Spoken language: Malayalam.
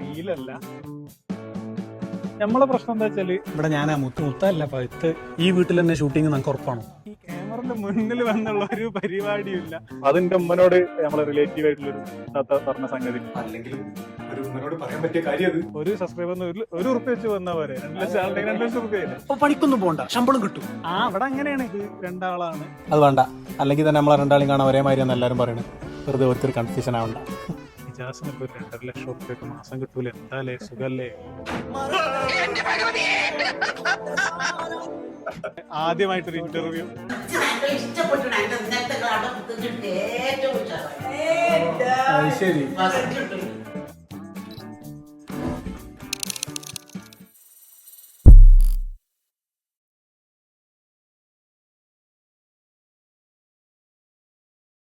റീലല്ല. നമ്മളെ പ്രശ്നം എന്താ വെച്ചാല് ഇവിടെ ഞാൻ മുത്തല്ല പഴുത്ത് ഈ വീട്ടിൽ തന്നെ ഷൂട്ടിങ് നമുക്ക് ഉറപ്പാണോ? ഈ ക്യാമറന്റെ മുന്നിൽ വന്നുള്ള ഒരു പരിപാടിയും ഇല്ല. അതിന്റെ ഉമ്മനോട് നമ്മളെ റിലേറ്റീവ് ആയിട്ടുള്ളൊരു പറഞ്ഞ സംഗതി. അല്ലെങ്കിൽ ഒരു ഉമ്മനോട് പറയാൻ പറ്റിയ കാര്യം അത്. ഒരു സബ്സ്ക്രൈബറിന് ഒരു ഉറുപ്പ്യ വെച്ച് വന്നാ പോരെ. 2 ലക്ഷം ആളുടെ 2 ലക്ഷം റുപ്യ. അപ്പൊ പണിക്കൊന്നും പോകണ്ട, ശമ്പളം കിട്ടും. ഇവിടെ അങ്ങനെയാണ്. ഇത് 2 ആളാണ്. അത് വേണ്ട, അല്ലെങ്കിൽ തന്നെ നമ്മളെ 2 ആളും കാണാൻ ഒരേ മാതിരിയാന്ന് എല്ലാവരും പറയുന്നത്. വെറുതെ ഒരിക്കൽ കൺഫ്യൂഷൻ ആവണ്ട. ഇജാസിന് ഇപ്പൊ 2.5 ലക്ഷം റുപ്യൊക്കെ മാസം കിട്ടൂല. എന്താലേ സുഖല്ലേ. ആദ്യമായിട്ടൊരു ഇന്റർവ്യൂ. ശരി.